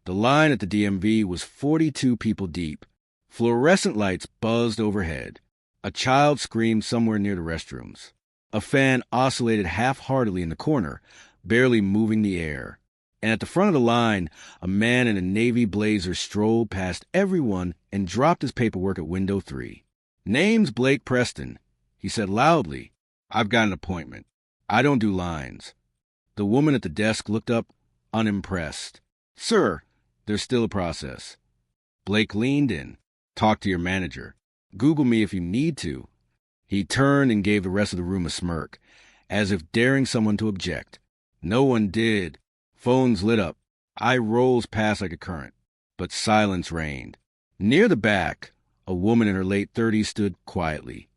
The line at the DMV was 42 people deep. Fluorescent lights buzzed overhead. A child screamed somewhere near the restrooms. A fan oscillated half-heartedly in the corner, barely moving the air. And at the front of the line, a man in a navy blazer strolled past everyone and dropped his paperwork at window 3. "Name's Blake Preston," he said loudly. "I've got an appointment. I don't do lines." The woman at the desk looked up, unimpressed. "Sir, there's still a process." Blake leaned in. "Talk to your manager. Google me if you need to." He turned and gave the rest of the room a smirk, as if daring someone to object. No one did. Phones lit up. Eye rolls passed like a current. But silence reigned. Near the back, a woman in her late 30s stood quietly,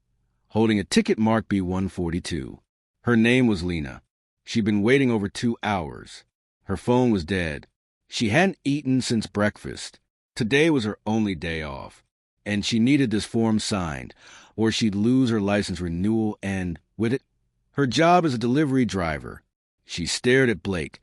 holding a ticket marked B142. Her name was Lena. She'd been waiting over 2 hours. Her phone was dead. She hadn't eaten since breakfast. Today was her only day off, and she needed this form signed, or she'd lose her license renewal and, with it, her job as a delivery driver. She stared at Blake,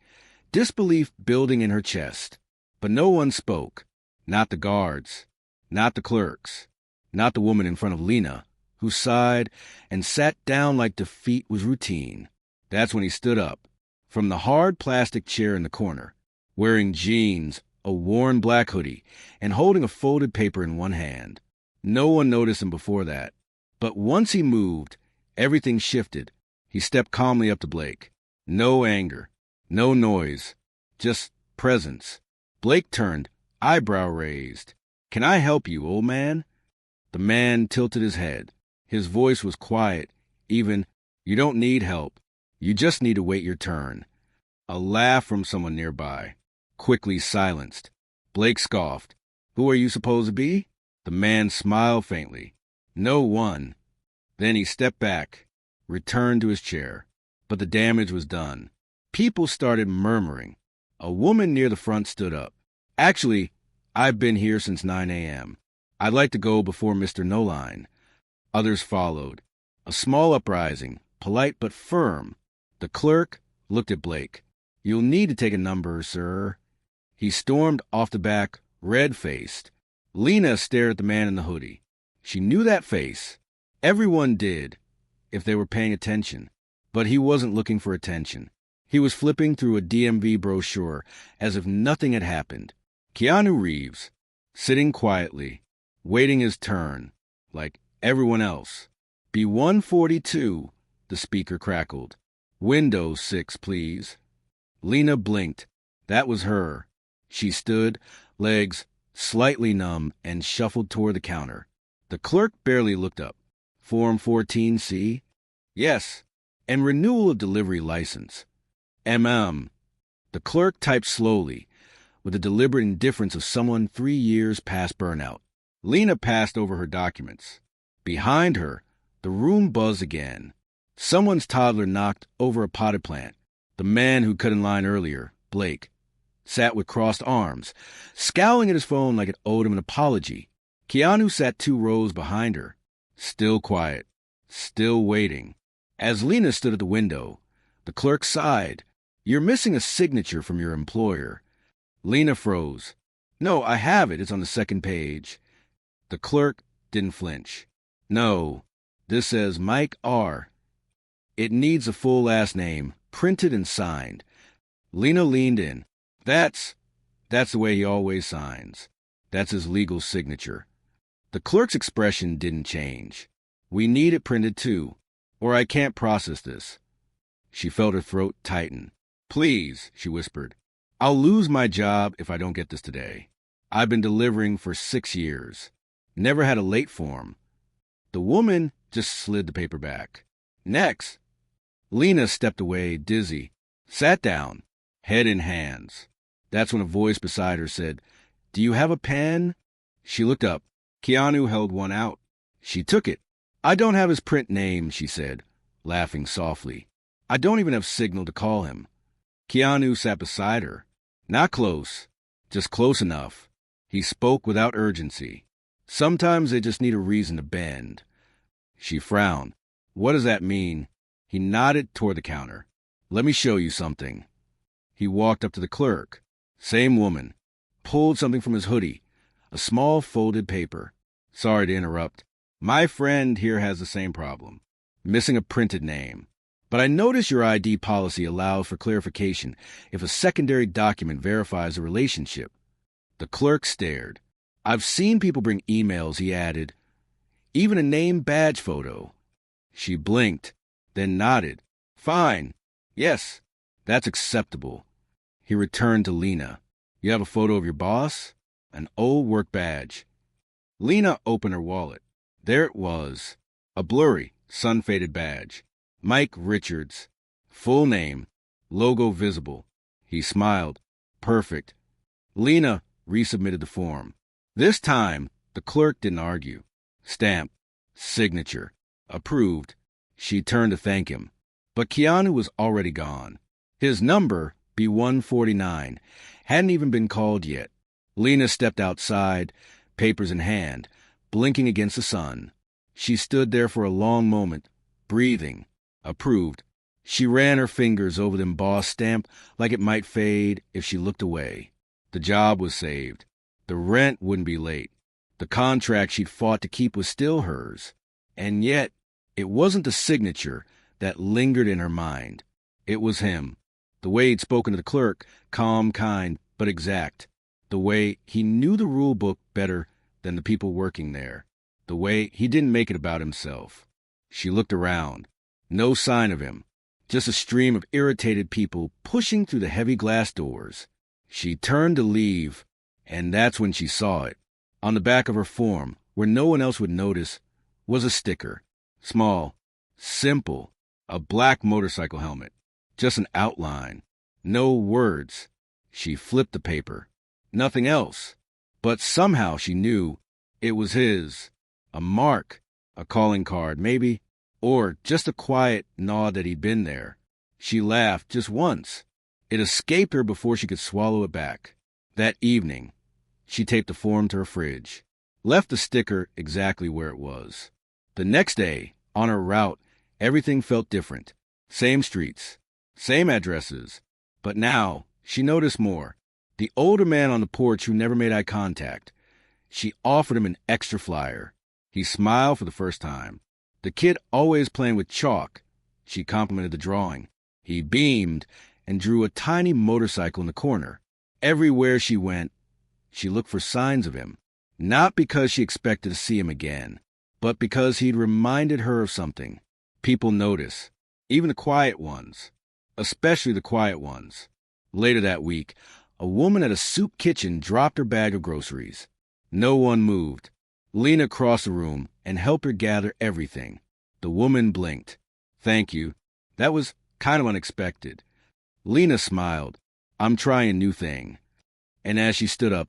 disbelief building in her chest. But no one spoke. Not the guards. Not the clerks. Not the woman in front of Lena, who sighed and sat down like defeat was routine. That's when he stood up, from the hard plastic chair in the corner, wearing jeans, a worn black hoodie, and holding a folded paper in one hand. No one noticed him before that. But once he moved, everything shifted. He stepped calmly up to Blake. No anger, no noise, just presence. Blake turned, eyebrow raised. "Can I help you, old man?" The man tilted his head. His voice was quiet, even, "You don't need help. You just need to wait your turn." A laugh from someone nearby, quickly silenced. Blake scoffed. "Who are you supposed to be?" The man smiled faintly. "No one." Then he stepped back, returned to his chair. But the damage was done. People started murmuring. A woman near the front stood up. "Actually, I've been here since 9 a.m. I'd like to go before Mr. Noline." Others followed. A small uprising, polite but firm. The clerk looked at Blake. "You'll need to take a number, sir." He stormed off the back, red-faced. Lena stared at the man in the hoodie. She knew that face. Everyone did, if they were paying attention. But he wasn't looking for attention. He was flipping through a DMV brochure as if nothing had happened. Keanu Reeves, sitting quietly, waiting his turn, like everyone else. "B142, the speaker crackled. "Window 6, please." Lena blinked. That was her. She stood, legs slightly numb, and shuffled toward the counter. The clerk barely looked up. "Form 14C?" "Yes." "And renewal of delivery license." "MM." The clerk typed slowly, with the deliberate indifference of someone 3 years past burnout. Lena passed over her documents. Behind her, the room buzzed again. Someone's toddler knocked over a potted plant. The man who cut in line earlier, Blake, sat with crossed arms, scowling at his phone like it owed him an apology. Keanu sat 2 rows behind her, still quiet, still waiting. As Lena stood at the window, the clerk sighed. "You're missing a signature from your employer." Lena froze. "No, I have it. It's on the 2nd page." The clerk didn't flinch. "No, this says Mike R. It needs a full last name, printed and signed." Lena leaned in. That's the way he always signs. That's his legal signature." The clerk's expression didn't change. "We need it printed too, or I can't process this." She felt her throat tighten. "Please," she whispered. "I'll lose my job if I don't get this today. I've been delivering for 6 years. Never had a late form." The woman just slid the paper back. "Next." Lena stepped away, dizzy, sat down, head in hands. That's when a voice beside her said, "Do you have a pen?" She looked up. Keanu held one out. She took it. "I don't have his print name," she said, laughing softly. "I don't even have signal to call him." Keanu sat beside her. Not close, just close enough. He spoke without urgency. Sometimes they just need a reason to bend. She frowned. "What does that mean?" He nodded toward the counter. "Let me show you something." He walked up to the clerk. Same woman. pulled something from his hoodie, a small folded paper. Sorry to interrupt. My friend here has the same problem. Missing a printed name. But I notice your ID policy allows for clarification if a secondary document verifies a relationship. The clerk stared. I've seen people bring emails, he added. Even a name badge photo. She blinked, then nodded. Fine. Yes, that's acceptable. He returned to Lena. You have a photo of your boss? An old work badge. Lena opened her wallet. There it was. A blurry, sun-faded badge. Mike Richards. Full name. Logo visible. He smiled. Perfect. Lena resubmitted the form. This time, the clerk didn't argue. Stamp. Signature. Approved. She turned to thank him. But Keanu was already gone. His number, B149, hadn't even been called yet. Lena stepped outside, papers in hand, blinking against the sun. She stood there for a long moment, breathing. Approved. She ran her fingers over the embossed stamp like it might fade if she looked away. The job was saved. The rent wouldn't be late. The contract she'd fought to keep was still hers. And yet, it wasn't the signature that lingered in her mind. It was him. The way he'd spoken to the clerk, calm, kind, but exact. The way he knew the rule book better than the people working there. The way he didn't make it about himself. She looked around. No sign of him. Just a stream of irritated people pushing through the heavy glass doors. She turned to leave, and that's when she saw it. On the back of her form, where no one else would notice, was a sticker. Small. Simple. A black motorcycle helmet. Just an outline. No words. She flipped the paper. Nothing else. But somehow she knew it was his. A mark. A calling card, maybe. Or just a quiet nod that he'd been there. She laughed just once. It escaped her before she could swallow it back. That evening, she taped the form to her fridge. Left the sticker exactly where it was. The next day, on her route, everything felt different. Same streets. Same addresses. But now, she noticed more. The older man on the porch who never made eye contact. She offered him an extra flyer. He smiled for the first time. The kid always playing with chalk. She complimented the drawing. He beamed and drew a tiny motorcycle in the corner. Everywhere she went, she looked for signs of him. Not because she expected to see him again, but because he'd reminded her of something. People notice. Even the quiet ones. Especially the quiet ones. Later that week, a woman at a soup kitchen dropped her bag of groceries. No one moved. Lena crossed the room and helped her gather everything. The woman blinked. Thank you. That was kind of unexpected. Lena smiled. I'm trying a new thing. And as she stood up,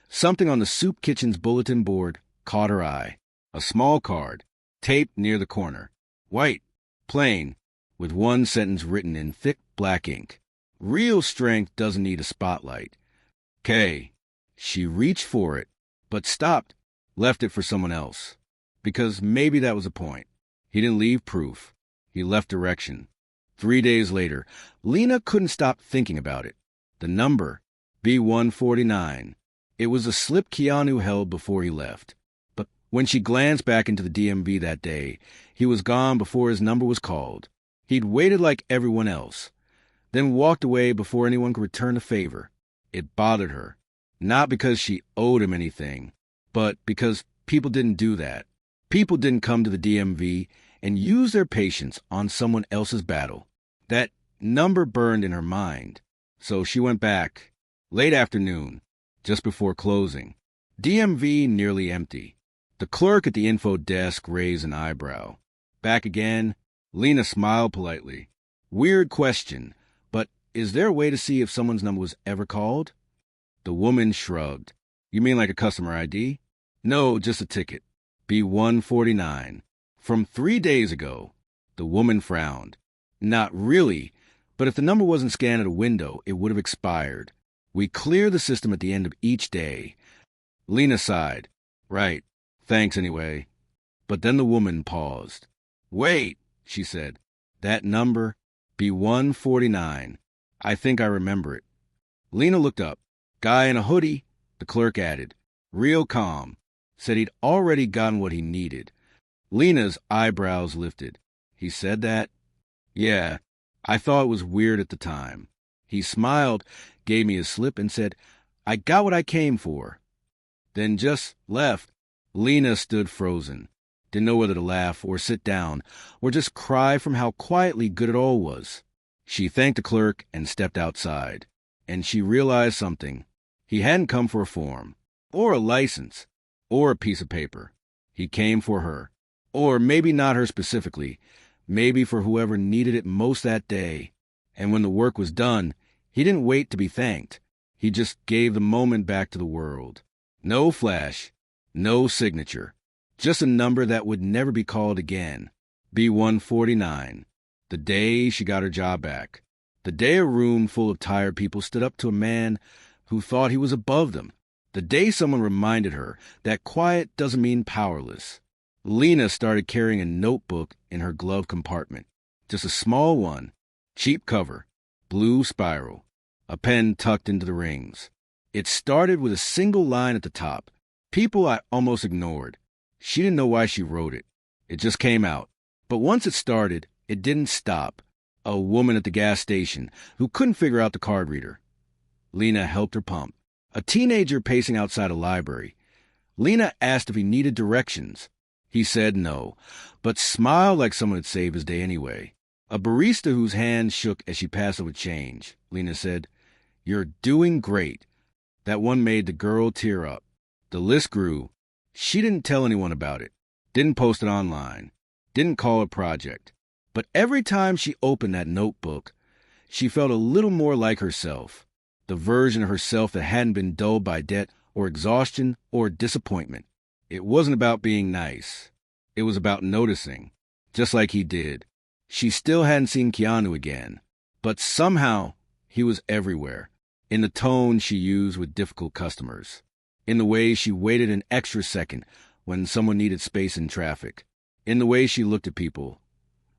something on the soup kitchen's bulletin board caught her eye. A small card, taped near the corner. White, plain, with one sentence written in thick black ink. Real strength doesn't need a spotlight. K. She reached for it, but stopped, left it for someone else. Because maybe that was the point. He didn't leave proof. He left direction. 3 days later, Lena couldn't stop thinking about it. The number, B149. It was a slip Keanu held before he left. But when she glanced back into the DMV that day, he was gone before his number was called. He'd waited like everyone else, then walked away before anyone could return the favor. It bothered her. Not because she owed him anything, but because people didn't do that. People didn't come to the DMV and use their patience on someone else's battle. That number burned in her mind. So she went back. Late afternoon, just before closing. DMV nearly empty. The clerk at the info desk raised an eyebrow. Back again, Lena smiled politely. Weird question, but is there a way to see if someone's number was ever called? The woman shrugged. You mean like a customer ID? No, just a ticket. B149. From 3 days ago. The woman frowned. Not really, but if the number wasn't scanned at a window, it would have expired. We clear the system at the end of each day. Lena sighed. Right. Thanks anyway. But then the woman paused. Wait, she said. That number, B149. I think I remember it. Lena looked up. Guy in a hoodie, The clerk added, real calm, said he'd already gotten what he needed. Lena's eyebrows lifted. He said that? Yeah, I thought it was weird at the time. He smiled, gave me his slip, and said, I got what I came for. Then just left. Lena stood frozen. Didn't know whether to laugh or sit down or just cry from how quietly good it all was. She thanked the clerk and stepped outside. And she realized something. He hadn't come for a form, or a license, or a piece of paper. He came for her. Or maybe not her specifically, maybe for whoever needed it most that day. And when the work was done, he didn't wait to be thanked. He just gave the moment back to the world. No flash, no signature, just a number that would never be called again. B149. The day she got her job back. The day a room full of tired people stood up to a man who thought he was above them. The day someone reminded her that quiet doesn't mean powerless. Lena started carrying a notebook in her glove compartment. Just a small one, cheap cover, blue spiral, a pen tucked into the rings. It started with a single line at the top. People I almost ignored. She didn't know why she wrote it. It just came out. But once it started, it didn't stop. A woman at the gas station who couldn't figure out the card reader. Lena helped her pump. A teenager pacing outside a library. Lena asked if he needed directions. He said no, but smiled like someone had saved his day anyway. A barista whose hand shook as she passed over change. Lena said, You're doing great. That one made the girl tear up. The list grew. She didn't tell anyone about it. Didn't post it online. Didn't call it project. But every time she opened that notebook, she felt a little more like herself. The version of herself that hadn't been dulled by debt or exhaustion or disappointment. It wasn't about being nice. It was about noticing, just like he did. She still hadn't seen Keanu again, but somehow he was everywhere, in the tone she used with difficult customers, in the way she waited an extra second when someone needed space in traffic, in the way she looked at people,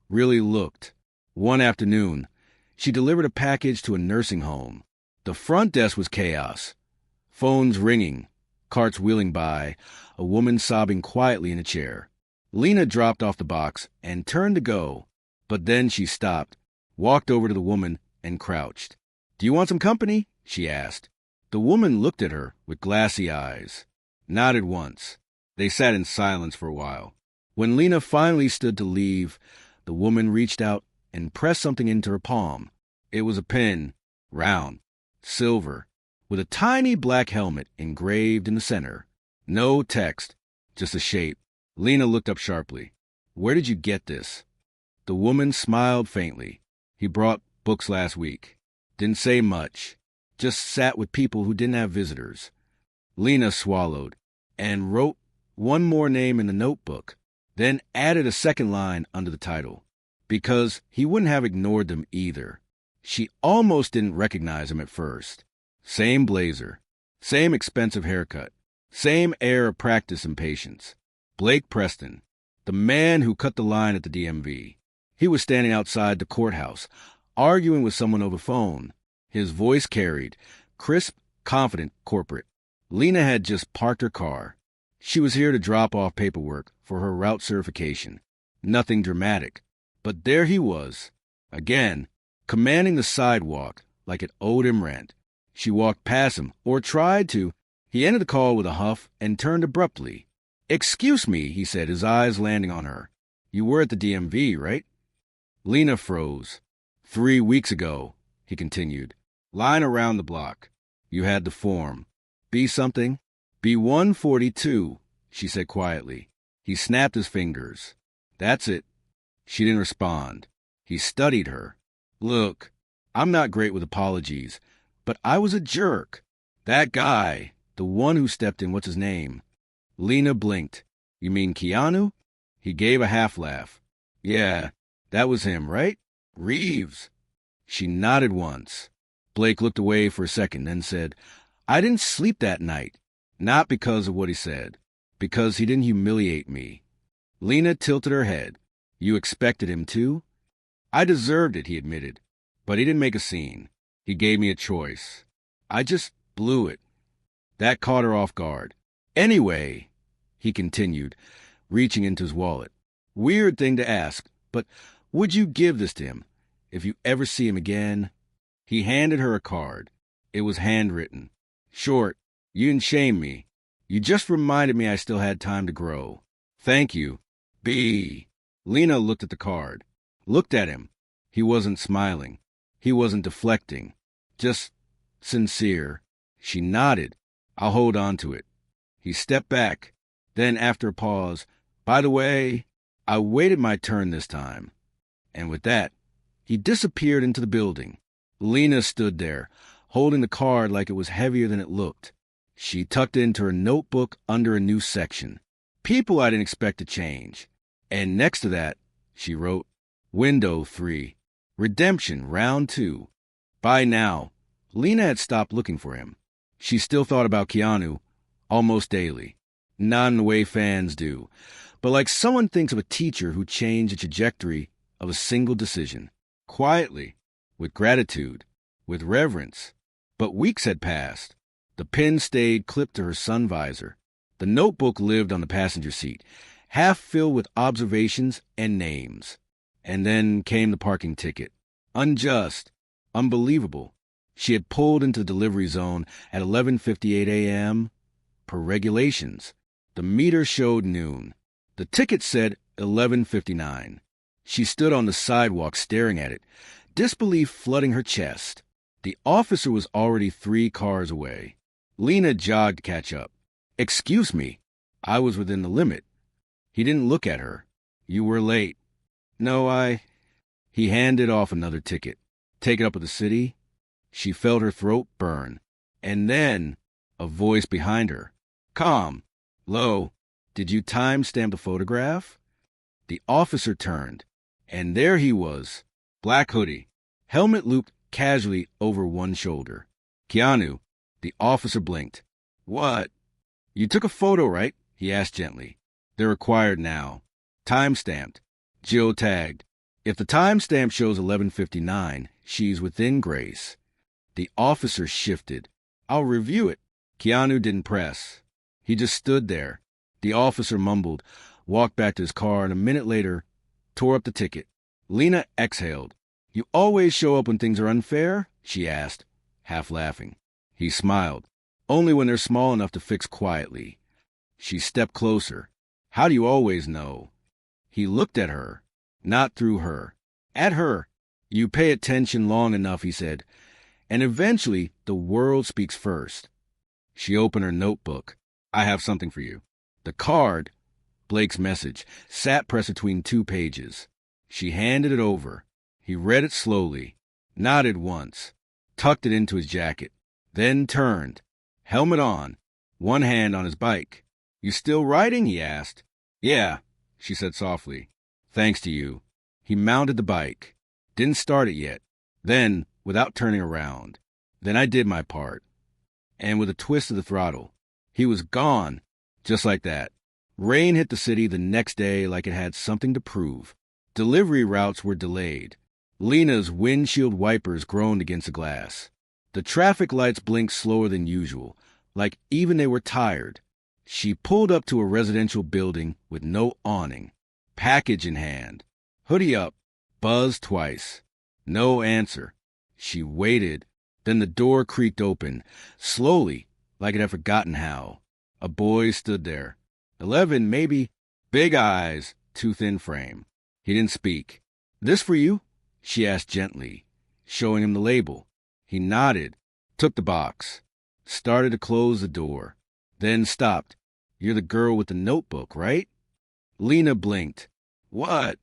really looked. One afternoon, she delivered a package to a nursing home. The front desk was chaos. Phones ringing, carts wheeling by, a woman sobbing quietly in a chair. Lena dropped off the box and turned to go, but then she stopped, walked over to the woman, and crouched. Do you want some company? She asked. The woman looked at her with glassy eyes, nodded once. They sat in silence for a while. When Lena finally stood to leave, the woman reached out and pressed something into her palm. It was a pin, round, silver, with a tiny black helmet engraved in the center. No text, just a shape. Lena looked up sharply. Where did you get this? The woman smiled faintly. He brought books last week. Didn't say much. Just sat with people who didn't have visitors. Lena swallowed and wrote one more name in the notebook, then added a second line under the title, because he wouldn't have ignored them either. She almost didn't recognize him at first. Same blazer, same expensive haircut, same air of practice and patience. Blake Preston, the man who cut the line at the DMV. He was standing outside the courthouse, arguing with someone over phone. His voice carried, crisp, confident, corporate. Lena had just parked her car. She was here to drop off paperwork for her route certification. Nothing dramatic. But there he was, again, commanding the sidewalk like it owed him rent. She walked past him, or tried to. He ended the call with a huff and turned abruptly. Excuse me, he said, his eyes landing on her. You were at the DMV, right? Lena froze. 3 weeks ago, he continued. Line around the block. You had the form. B something? B142, she said quietly. He snapped his fingers. That's it. She didn't respond. He studied her. Look, I'm not great with apologies, but I was a jerk. That guy, the one who stepped in, what's his name? Lena blinked. You mean Keanu? He gave a half laugh. Yeah, that was him, right? Reeves. She nodded once. Blake looked away for a second, then said, I didn't sleep that night. Not because of what he said. Because he didn't humiliate me. Lena tilted her head. You expected him to? I deserved it, he admitted. But he didn't make a scene. He gave me a choice. I just blew it. That caught her off guard. Anyway, he continued, reaching into his wallet. Weird thing to ask, but would you give this to him if you ever see him again? He handed her a card. It was handwritten. Short, you didn't shame me. You just reminded me I still had time to grow. Thank you. B. Lena looked at the card. Looked at him. He wasn't smiling. He wasn't deflecting. Just sincere. She nodded. I'll hold on to it. He stepped back. Then, after a pause, by the way, I waited my turn this time. And with that, he disappeared into the building. Lena stood there, holding the card like it was heavier than it looked. She tucked it into her notebook under a new section. People I didn't expect to change. And next to that, she wrote, Window 3. Redemption, Round 2. By now, Lena had stopped looking for him. She still thought about Keanu almost daily. Not in the way fans do, but like someone thinks of a teacher who changed the trajectory of a single decision. Quietly, with gratitude, with reverence. But weeks had passed. The pen stayed clipped to her sun visor. The notebook lived on the passenger seat, half filled with observations and names. And then came the parking ticket. Unjust. Unbelievable. She had pulled into the delivery zone at 11:58 a.m. per regulations. The meter showed noon. The ticket said 11:59. She stood on the sidewalk staring at it, disbelief flooding her chest. The officer was already 3 cars away. Lena jogged to catch up. Excuse me. I was within the limit. He didn't look at her. You were late. No, He handed off another ticket. Take it up with the city? She felt her throat burn. And then, a voice behind her. Calm. Low. Did you time-stamp the photograph? The officer turned, and there he was. Black hoodie. Helmet looped casually over one shoulder. Keanu. The officer blinked. What? You took a photo, right? He asked gently. They're required now. Time-stamped. Geotagged. If the timestamp shows 11:59, she's within grace. The officer shifted. I'll review it. Keanu didn't press. He just stood there. The officer mumbled, walked back to his car, and a minute later, tore up the ticket. Lena exhaled. You always show up when things are unfair? She asked, half laughing. He smiled. Only when they're small enough to fix quietly. She stepped closer. How do you always know? He looked at her, not through her. At her. You pay attention long enough, he said, and eventually the world speaks first. She opened her notebook. I have something for you. The card, Blake's message, sat pressed between 2 pages. She handed it over. He read it slowly, nodded once, tucked it into his jacket, then turned, helmet on, one hand on his bike. You still riding? He asked. Yeah, she said softly. Thanks to you. He mounted the bike. Didn't start it yet. Then, without turning around. Then I did my part. And with a twist of the throttle, he was gone, just like that. Rain hit the city the next day like it had something to prove. Delivery routes were delayed. Lena's windshield wipers groaned against the glass. The traffic lights blinked slower than usual, like even they were tired. She pulled up to a residential building with no awning. Package in hand. Hoodie up. Buzzed twice. No answer. She waited. Then the door creaked open, slowly, like it had forgotten how. A boy stood there. 11, maybe. Big eyes, too thin frame. He didn't speak. This for you? She asked gently, showing him the label. He nodded, took the box, started to close the door, then stopped. You're the girl with the notebook, right? Lena blinked. What?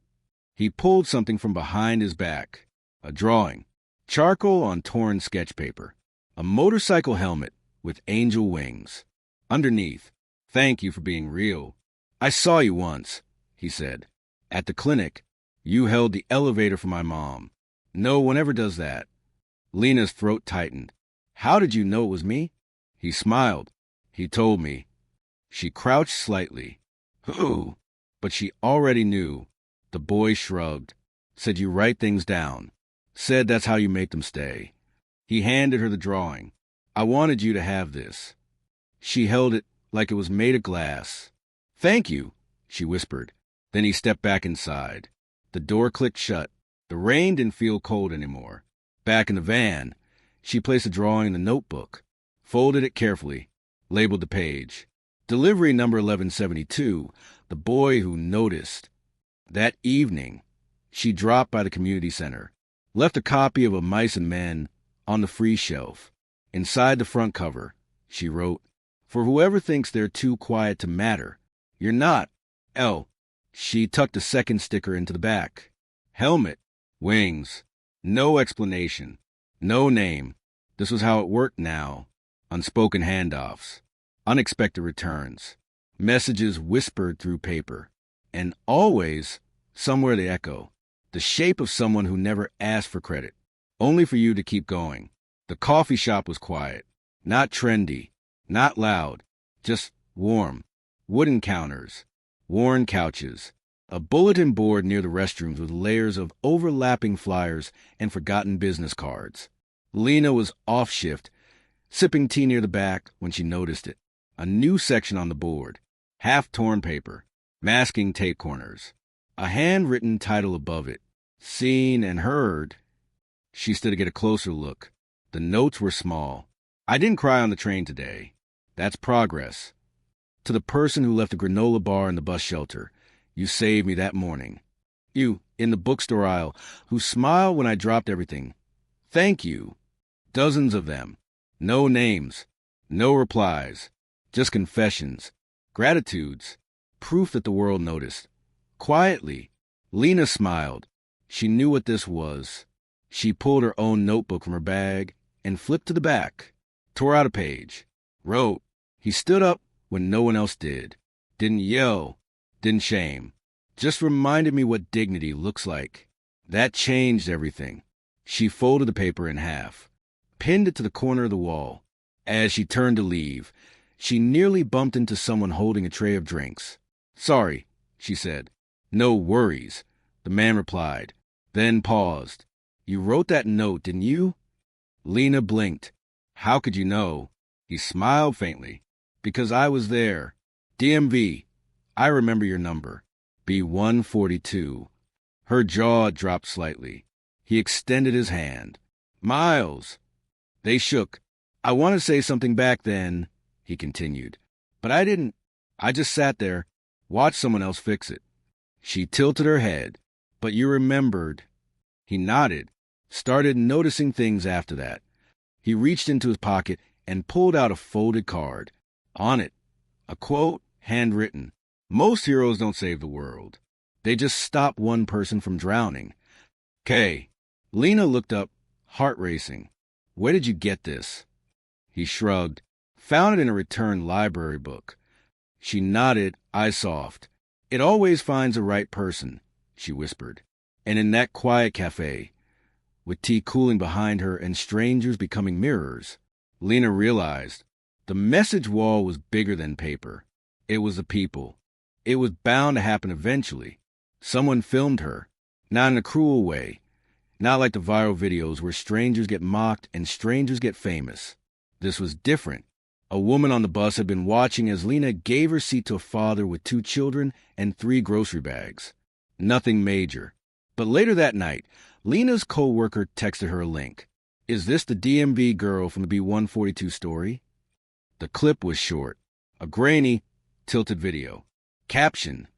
He pulled something from behind his back. A drawing. Charcoal on torn sketch paper. A motorcycle helmet with angel wings. Underneath, thank you for being real. I saw you once, he said. At the clinic, you held the elevator for my mom. No one ever does that. Lena's throat tightened. How did you know it was me? He smiled. He told me. She crouched slightly. Who? But she already knew. The boy shrugged. Said you write things down. Said that's how you make them stay. He handed her the drawing. I wanted you to have this. She held it like it was made of glass. "Thank you," she whispered. Then he stepped back inside. The door clicked shut. The rain didn't feel cold anymore. Back in the van, she placed a drawing in the notebook, folded it carefully, labeled the page. Delivery number 1172, the boy who noticed. That evening, she dropped by the community center, left a copy of A Mice and Men on the free shelf. Inside the front cover, she wrote, "For whoever thinks they're too quiet to matter, you're not. L." She tucked a second sticker into the back. Helmet, wings, no explanation, no name. This was how it worked now. Unspoken handoffs, unexpected returns, messages whispered through paper, and always, somewhere they echo, the shape of someone who never asked for credit, only for you to keep going. The coffee shop was quiet, not trendy, not loud, just warm. Wooden counters, worn couches, a bulletin board near the restrooms with layers of overlapping flyers and forgotten business cards. Lena was off shift, sipping tea near the back when she noticed it. A new section on the board, half-torn paper, masking tape corners, a handwritten title above it, Seen and Heard. She stood to get a closer look. The notes were small. "I didn't cry on the train today. That's progress. To the person who left a granola bar in the bus shelter, you saved me that morning. You, in the bookstore aisle, who smiled when I dropped everything. Thank you." Dozens of them. No names. No replies. Just confessions. Gratitudes. Proof that the world noticed. Quietly, Lena smiled. She knew what this was. She pulled her own notebook from her bag and flipped to the back. Tore out a page. Wrote. He stood up when no one else did. Didn't yell. Didn't shame. Just reminded me what dignity looks like. That changed everything. She folded the paper in half, pinned it to the corner of the wall. As she turned to leave, she nearly bumped into someone holding a tray of drinks. "Sorry," she said. "No worries," the man replied, then paused. "You wrote that note, didn't you?" Lena blinked. "How could you know?" He smiled faintly. "Because I was there. DMV. I remember your number. B142. Her jaw dropped slightly. He extended his hand. "Miles." They shook. "I want to say something back then," he continued. "But I didn't. I just sat there, watched someone else fix it." She tilted her head. "But you remembered." He nodded, started noticing things after that. He reached into his pocket and pulled out a folded card. On it, a quote, handwritten. "Most heroes don't save the world. They just stop one person from drowning." "Kay." Lena looked up, heart racing. "Where did you get this?" He shrugged. "Found it in a returned library book." She nodded, eyes soft. "It always finds the right person," she whispered. And in that quiet cafe, with tea cooling behind her and strangers becoming mirrors, Lena realized the message wall was bigger than paper. It was the people. It was bound to happen eventually. Someone filmed her, not in a cruel way, not like the viral videos where strangers get mocked and strangers get famous. This was different. A woman on the bus had been watching as Lena gave her seat to a father with 2 children and 3 grocery bags. Nothing major. But later that night, Lena's co-worker texted her a link. "Is this the DMV girl from the B142 story?" The clip was short. A grainy, tilted video. Caption: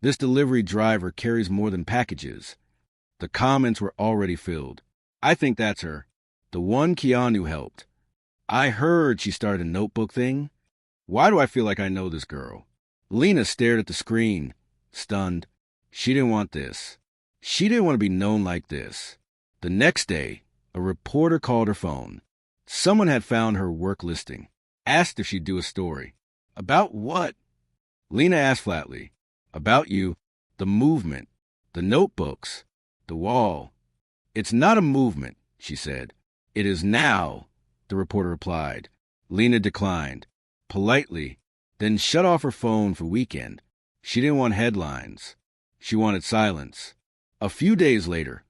"This delivery driver carries more than packages." The comments were already filled. "I think that's her. The one Keanu helped. I heard she started a notebook thing. Why do I feel like I know this girl?" Lena stared at the screen, stunned. She didn't want this. She didn't want to be known like this. The next day, a reporter called her phone. Someone had found her work listing, asked if she'd do a story. "About what?" Lena asked flatly. "About you, the movement, the notebooks, the wall." "It's not a movement," she said. "It is now," the reporter replied. Lena declined, politely, then shut off her phone for weekend. She didn't want headlines. She wanted silence. A few days later,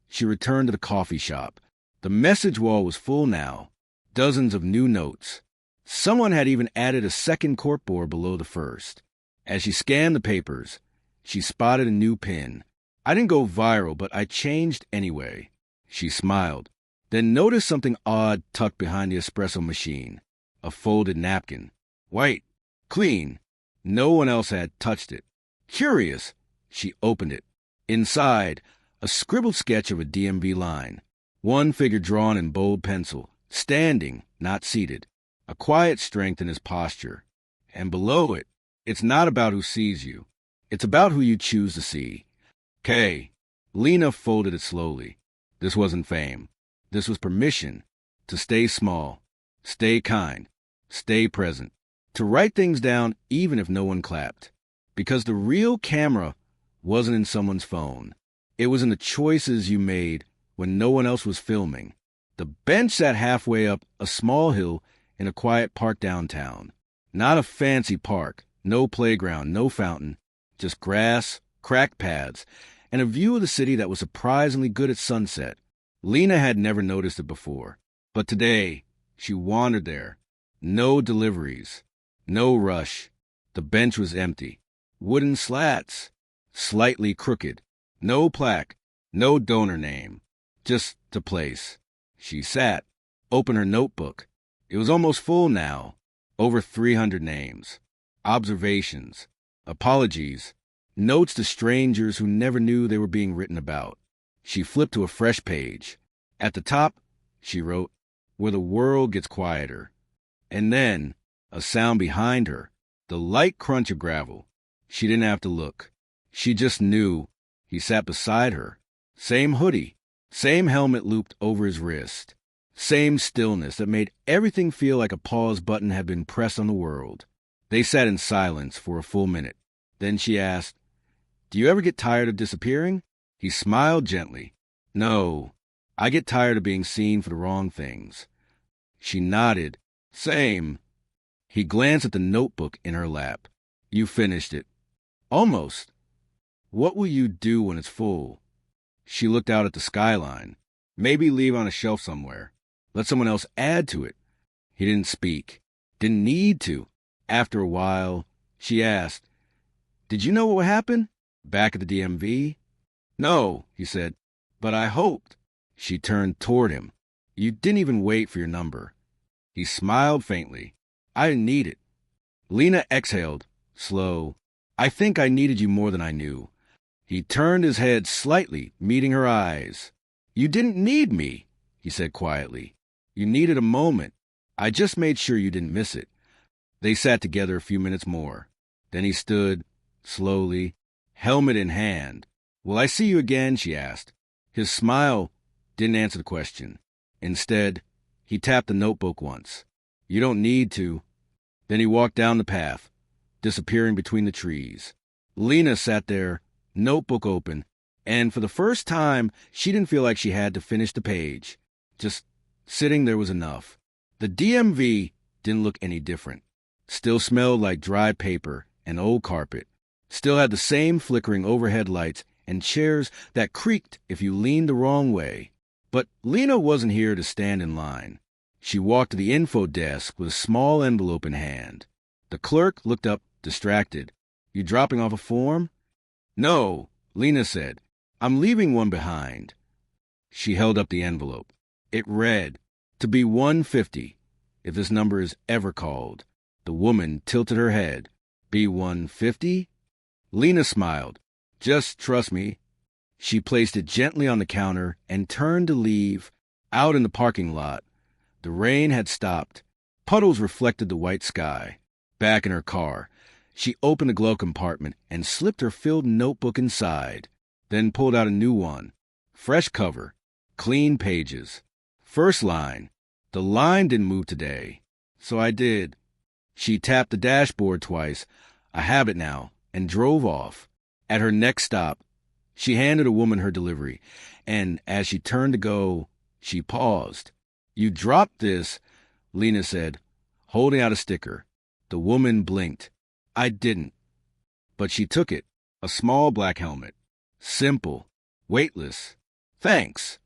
she returned to the coffee shop. The message wall was full now. Dozens of new notes. Someone had even added a second corkboard below the first. As she scanned the papers, she spotted a new pin. I didn't go viral, but I changed anyway. She smiled, then noticed something odd tucked behind the espresso machine. A folded napkin. White. Clean. No one else had touched it. Curious, she opened it. Inside, a scribbled sketch of a DMV line. One figure drawn in bold pencil, standing, not seated. A quiet strength in his posture. And below it, it's not about who sees you. It's about who you choose to see. K. Lena folded it slowly. This wasn't fame. This was permission to stay small, stay kind, stay present, to write things down even if no one clapped. Because the real camera wasn't in someone's phone. It was in the choices you made when no one else was filming. The bench sat halfway up a small hill in a quiet park downtown. Not a fancy park, no playground, no fountain, just grass, cracked paths, and a view of the city that was surprisingly good at sunset. Lena had never noticed it before, but today she wandered there. No deliveries, no rush. The bench was empty. Wooden slats, slightly crooked. No plaque, no donor name, just the place. She sat, opened her notebook. It was almost full now, over 300 names. Observations, apologies, notes to strangers who never knew they were being written about. She flipped to a fresh page. At the top, she wrote, "Where the world gets quieter." And then, a sound behind her, the light crunch of gravel. She didn't have to look. She just knew. He sat beside her. Same hoodie, same helmet looped over his wrist. Same stillness that made everything feel like a pause button had been pressed on the world. They sat in silence for a full minute. Then she asked, "Do you ever get tired of disappearing?" He smiled gently. "No, I get tired of being seen for the wrong things." She nodded. "Same." He glanced at the notebook in her lap. "You finished it." "Almost." "What will you do when it's full?" She looked out at the skyline. "Maybe leave on a shelf somewhere. Let someone else add to it." He didn't speak. Didn't need to. After a while, she asked, "Did you know what would happen? Back at the DMV?" "No," he said, "but I hoped." She turned toward him. "You didn't even wait for your number." He smiled faintly. "I didn't need it." Lena exhaled, slow. "I think I needed you more than I knew." He turned his head slightly, meeting her eyes. "You didn't need me," he said quietly. "You needed a moment. I just made sure you didn't miss it." They sat together a few minutes more. Then he stood, slowly, helmet in hand. "Will I see you again?" she asked. His smile didn't answer the question. Instead, he tapped the notebook once. "You don't need to." Then he walked down the path, disappearing between the trees. Lena sat there, notebook open, and for the first time, she didn't feel like she had to finish the page. Just sitting there was enough. The DMV didn't look any different. Still smelled like dry paper and old carpet. Still had the same flickering overhead lights and chairs that creaked if you leaned the wrong way. But Lena wasn't here to stand in line. She walked to the info desk with a small envelope in hand. The clerk looked up, distracted. "You dropping off a form?" "No," Lena said. "I'm leaving one behind." She held up the envelope. It read, "To be 150, if this number is ever called." The woman tilted her head. "Be 150? Lena smiled. "Just trust me." She placed it gently on the counter and turned to leave. Out in the parking lot, the rain had stopped. Puddles reflected the white sky. Back in her car, she opened the glove compartment and slipped her filled notebook inside, then pulled out a new one. Fresh cover, clean pages. First line, "The line didn't move today, so I did." She tapped the dashboard twice, a habit now, and drove off. At her next stop, she handed a woman her delivery, and as she turned to go, she paused. "You dropped this," Lena said, holding out a sticker. The woman blinked. "I didn't." But she took it, a small black helmet. Simple, weightless. "Thanks,"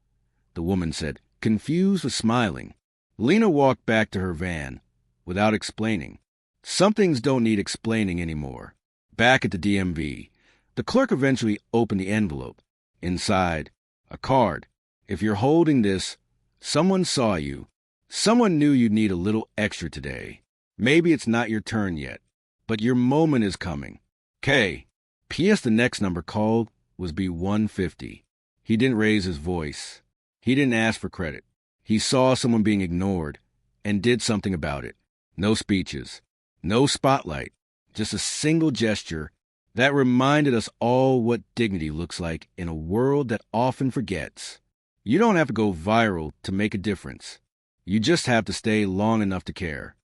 the woman said, confused but smiling. Lena walked back to her van. without explaining. Some things don't need explaining anymore. Back at the DMV, the clerk eventually opened the envelope. Inside, a card. If you're holding this, someone saw you. Someone knew you'd need a little extra today. Maybe it's not your turn yet, but your moment is coming. K. P.S. The next number called was B150. He didn't raise his voice. He didn't ask for credit. He saw someone being ignored and did something about it. No speeches, no spotlight, just a single gesture that reminded us all what dignity looks like in a world that often forgets. You don't have to go viral to make a difference. You just have to stay long enough to care.